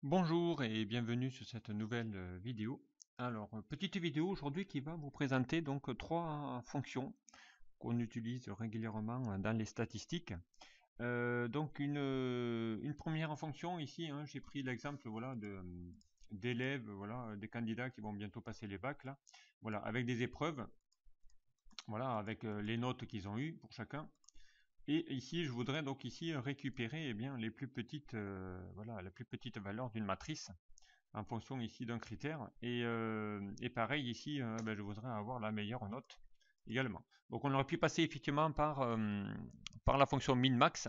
Bonjour et bienvenue sur cette nouvelle vidéo. Alors, petite vidéo aujourd'hui qui va vous présenter donc trois fonctions qu'on utilise régulièrement dans les statistiques. Donc une première fonction ici, hein, j'ai pris l'exemple voilà, d'élèves, voilà, des candidats qui vont bientôt passer les bacs là, voilà, avec des épreuves, voilà, avec les notes qu'ils ont eues pour chacun. Et ici, je voudrais donc ici récupérer eh bien, les plus petites, voilà, la plus petite valeur d'une matrice en fonction ici d'un critère. Et pareil ici, ben, je voudrais avoir la meilleure note également. Donc on aurait pu passer effectivement par la fonction min-max.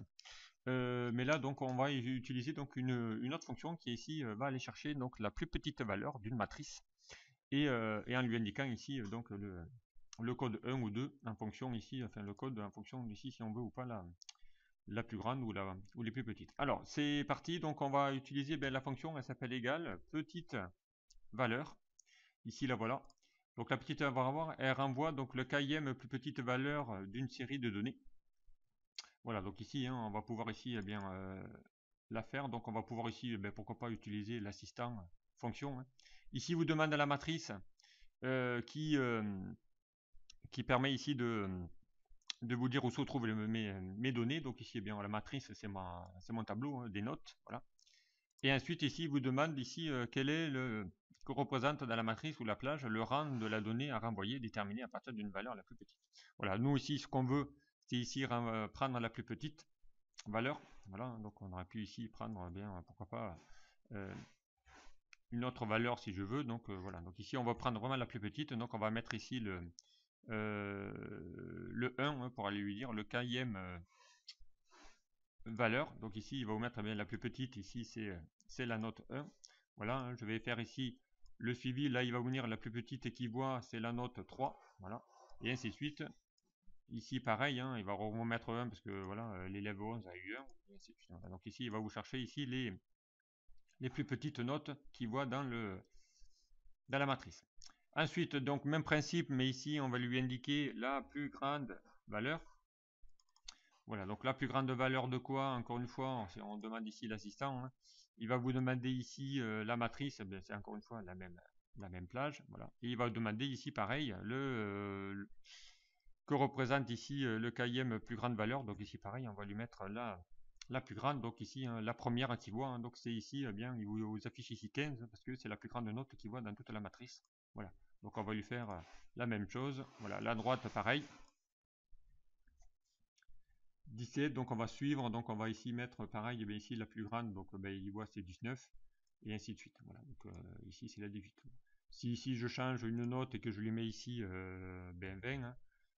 Mais là donc on va utiliser donc une autre fonction qui ici va aller chercher donc la plus petite valeur d'une matrice et en lui indiquant ici donc le code 1 ou 2 en fonction ici, enfin le code en fonction d'ici si on veut ou pas la plus grande ou les plus petites. Alors c'est parti, donc on va utiliser ben, la fonction, elle s'appelle égale petite valeur. Ici la voilà. Donc la petite valeur, elle renvoie donc le km plus petite valeur d'une série de données. Voilà, donc ici hein, on va pouvoir ici eh bien la faire. Donc on va pouvoir ici, ben, pourquoi pas utiliser l'assistant fonction. Hein. Ici vous demande la matrice euh, qui, euh, qui permet ici de vous dire où se trouvent mes données. Donc ici, eh bien, la matrice, c'est mon tableau hein, des notes. Voilà. Et ensuite, ici, il vous demande ici quel est le que représente dans la matrice ou la plage le rang de la donnée à renvoyer déterminé à partir d'une valeur la plus petite. Voilà, nous ici, ce qu'on veut, c'est ici prendre la plus petite valeur. Voilà, donc on aurait pu ici prendre, bien, pourquoi pas, euh, une autre valeur si je veux. Donc voilà, donc ici, on va prendre vraiment la plus petite. Donc on va mettre ici le 1 hein, pour aller lui dire le km valeur. Donc ici, il va vous mettre eh bien la plus petite. Ici, c'est la note 1. Voilà, hein, je vais faire ici le suivi. Là, il va venir la plus petite qui voit, c'est la note 3. Voilà, et ainsi de suite. Ici, pareil, hein, il va remettre 1 parce que voilà, l'élève 11 a eu 1. Et ainsi de suite. Voilà. Donc ici, il va vous chercher ici les plus petites notes qu'il voit dans la matrice. Ensuite, donc même principe, mais ici, on va lui indiquer la plus grande valeur. Voilà, donc la plus grande valeur de quoi, encore une fois, on demande ici l'assistant. Hein. Il va vous demander ici la matrice, eh c'est encore une fois la même plage. Voilà. Et il va vous demander ici, pareil, que représente ici le km plus grande valeur. Donc ici, pareil, on va lui mettre la plus grande. Donc ici, hein, la première qu'il voit. Hein, donc c'est ici, eh bien, il vous affiche ici 15 parce que c'est la plus grande note qu'il voit dans toute la matrice. Voilà. Donc on va lui faire la même chose. Voilà, la droite, pareil. 17, donc on va suivre, donc on va ici mettre pareil, et bien ici la plus grande, donc ben, il voit c'est 19, et ainsi de suite. Voilà, donc ici c'est la 18. Si ici je change une note et que je lui mets ici ben 20, hein,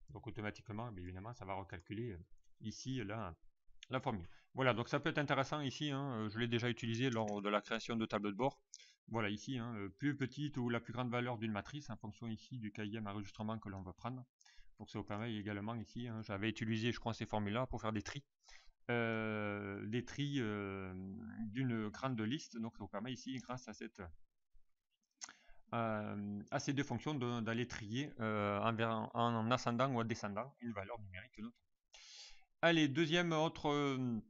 donc automatiquement, bien évidemment, ça va recalculer ici la formule. Voilà, donc ça peut être intéressant ici, hein, je l'ai déjà utilisé lors de la création de tableaux de bord. Voilà, ici, hein, plus petite ou la plus grande valeur d'une matrice en fonction ici du km enregistrement que l'on veut prendre. Donc ça vous permet également ici, hein, j'avais utilisé je crois ces formules-là pour faire des tris. Des tris d'une grande liste, donc ça vous permet ici grâce à ces deux fonctions d'aller trier en ascendant ou en descendant une valeur numérique notamment. Allez, deuxième autre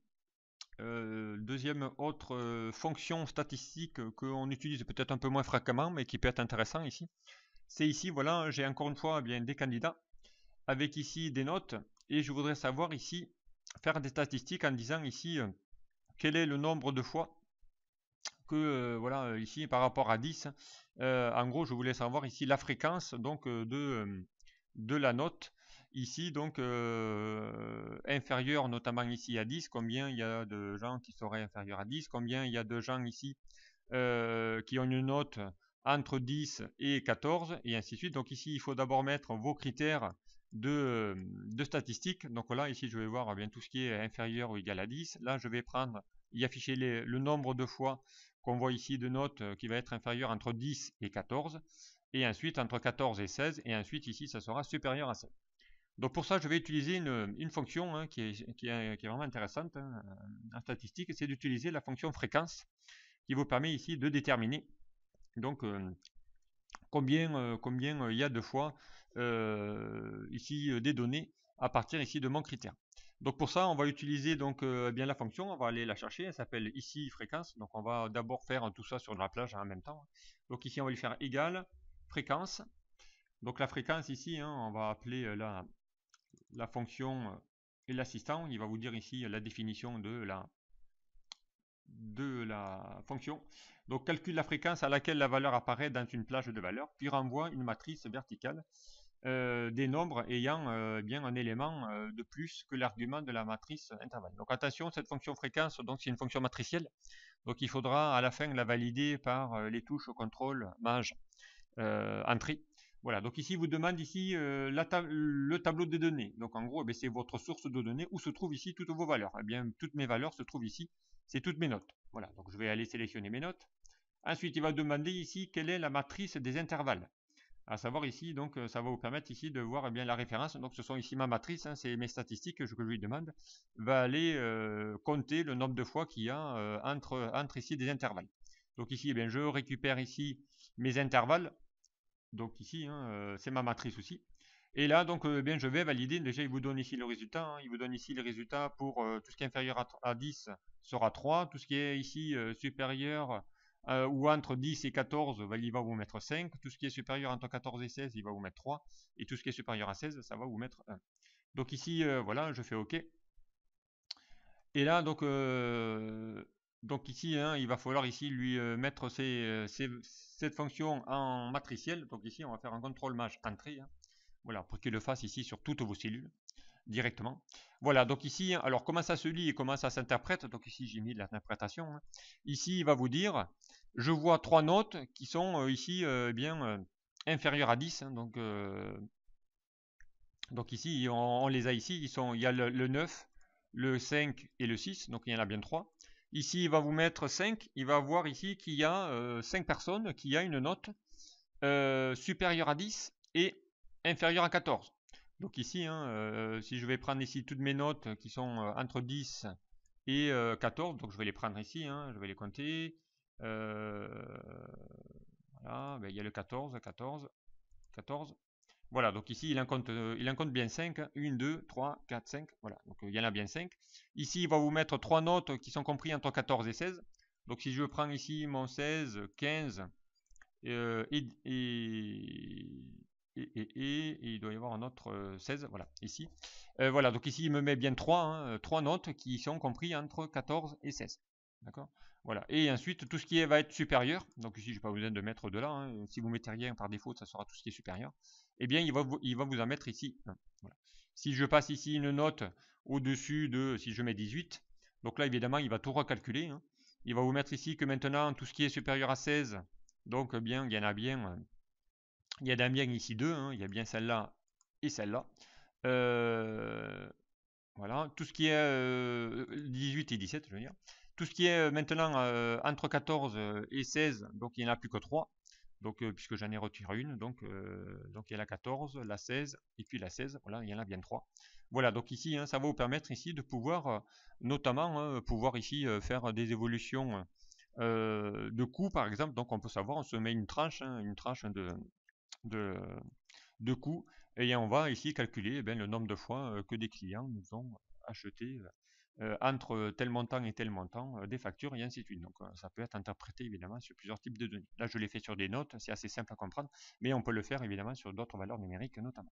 fonction statistique qu'on utilise peut-être un peu moins fréquemment mais qui peut être intéressant ici. C'est ici, voilà, j'ai encore une fois eh bien des candidats avec ici des notes et je voudrais savoir ici faire des statistiques en disant ici quel est le nombre de fois que voilà ici par rapport à 10 en gros je voulais savoir ici la fréquence donc de la note ici donc inférieure notamment ici à 10, combien il y a de gens qui seraient inférieurs à 10, combien il y a de gens ici qui ont une note entre 10 et 14 et ainsi de suite. Donc ici il faut d'abord mettre vos critères de statistiques. Donc là ici je vais voir bien tout ce qui est inférieur ou égal à 10. Là je vais prendre y afficher le nombre de fois qu'on voit ici de notes qui va être inférieur entre 10 et 14 et ensuite entre 14 et 16 et ensuite ici ça sera supérieur à 16. Donc pour ça, je vais utiliser une fonction hein, qui est vraiment intéressante hein, en statistique, c'est d'utiliser la fonction fréquence qui vous permet ici de déterminer donc combien il y a de fois ici des données à partir ici de mon critère. Donc pour ça, on va utiliser donc bien la fonction, on va aller la chercher, elle s'appelle ici fréquence. Donc on va d'abord faire tout ça sur de la plage en même temps. Donc ici on va lui faire égal fréquence. Donc la fréquence ici, hein, on va appeler la fonction et l'assistant. Il va vous dire ici la définition de la fonction. Donc calcule la fréquence à laquelle la valeur apparaît dans une plage de valeurs, puis renvoie une matrice verticale des nombres ayant bien un élément de plus que l'argument de la matrice intervalle. Donc attention, cette fonction fréquence, donc c'est une fonction matricielle. Donc il faudra à la fin la valider par les touches contrôle, maj, entrée. Voilà, donc ici, vous demande ici le tableau de données. Donc en gros, c'est votre source de données où se trouvent ici toutes vos valeurs. Eh bien, toutes mes valeurs se trouvent ici. C'est toutes mes notes. Voilà, donc je vais aller sélectionner mes notes. Ensuite, il va demander ici quelle est la matrice des intervalles. À savoir ici, donc ça va vous permettre ici de voir bien la référence. Donc ce sont ici ma matrice, hein, c'est mes statistiques que je lui demande. Va aller compter le nombre de fois qu'il y a entre ici des intervalles. Donc ici, eh bien, je récupère ici mes intervalles. Donc ici, hein, c'est ma matrice aussi. Et là, donc, bien, je vais valider. Déjà, il vous donne ici le résultat. Hein. Il vous donne ici le résultat pour tout ce qui est inférieur à 10 sera 3. Tout ce qui est ici supérieur ou entre 10 et 14, il va vous mettre 5. Tout ce qui est supérieur entre 14 et 16, il va vous mettre 3. Et tout ce qui est supérieur à 16, ça va vous mettre 1. Donc ici, voilà, je fais OK. Et là, donc ici, hein, il va falloir ici lui mettre cette fonction en matricielle. Donc ici, on va faire un contrôle maj entrée. Hein. Voilà, pour qu'il le fasse ici sur toutes vos cellules directement. Voilà, donc ici, alors comment ça se lit et comment ça s'interprète. Donc ici, j'ai mis de l'interprétation. Hein. Ici, il va vous dire, je vois 3 notes qui sont ici bien inférieures à 10. Hein, donc ici, on les a ici. Il y a le 9, le 5 et le 6. Donc il y en a bien 3. Ici, il va vous mettre 5. Il va voir ici qu'il y a 5 personnes qui a une note supérieure à 10 et inférieure à 14. Donc ici, hein, si je vais prendre ici toutes mes notes qui sont entre 10 et 14, donc je vais les prendre ici, hein, je vais les compter. Voilà, il y a le 14, 14, 14. Voilà, donc ici, il en compte bien 5. 1, 2, 3, 4, 5. Voilà, donc il y en a bien 5. Ici, il va vous mettre 3 notes qui sont comprises entre 14 et 16. Donc si je prends ici mon 16, 15, et il doit y avoir un autre 16, voilà, ici. Voilà, donc ici, il me met bien 3 notes qui sont comprises entre 14 et 16. D'accord. Voilà. Et ensuite, tout ce qui va être supérieur, donc ici, je n'ai pas besoin de mettre de là, hein. Si vous mettez rien par défaut, ça sera tout ce qui est supérieur. Eh bien, il va vous en mettre ici. Voilà. Si je passe ici une note au-dessus de, si je mets 18, donc là, évidemment, il va tout recalculer. Hein. Il va vous mettre ici que maintenant, tout ce qui est supérieur à 16, donc bien, il y en a bien, il y en a bien ici 2, hein. Il y a bien celle-là et celle-là. Voilà, tout ce qui est 18 et 17, je veux dire. Tout ce qui est maintenant entre 14 et 16, donc il n'y en a plus que 3. Donc, puisque j'en ai retiré une, donc il y a la 14, la 16 et puis la 16. Voilà, il y en a bien 3. Voilà, donc ici, hein, ça va vous permettre ici de pouvoir, notamment, pouvoir ici faire des évolutions de coûts, par exemple. Donc on peut savoir, on se met une tranche de coûts et on va ici calculer le nombre de fois que des clients nous ont acheté entre tel montant et tel montant des factures et ainsi de suite. Donc ça peut être interprété évidemment sur plusieurs types de données. Là je l'ai fait sur des notes, c'est assez simple à comprendre, mais on peut le faire évidemment sur d'autres valeurs numériques notamment.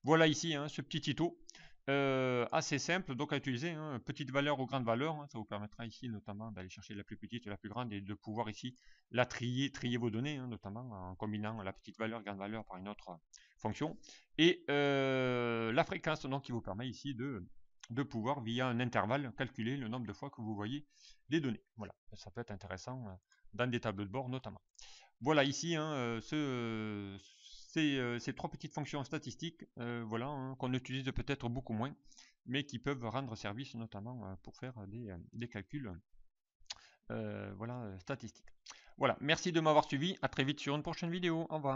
Voilà ici ce petit tuto assez simple donc à utiliser, hein, petite valeur ou grande valeur, hein, ça vous permettra ici notamment d'aller chercher la plus petite et la plus grande et de pouvoir ici la trier vos données, hein, notamment en combinant la petite valeur, grande valeur par une autre fonction et la fréquence donc qui vous permet ici de pouvoir via un intervalle calculer le nombre de fois que vous voyez les données. Voilà, ça peut être intéressant dans des tableaux de bord notamment. Voilà ici hein, ces 3 petites fonctions statistiques voilà, hein, qu'on utilise peut-être beaucoup moins, mais qui peuvent rendre service notamment pour faire des calculs voilà, statistiques. Voilà, merci de m'avoir suivi, à très vite sur une prochaine vidéo, au revoir.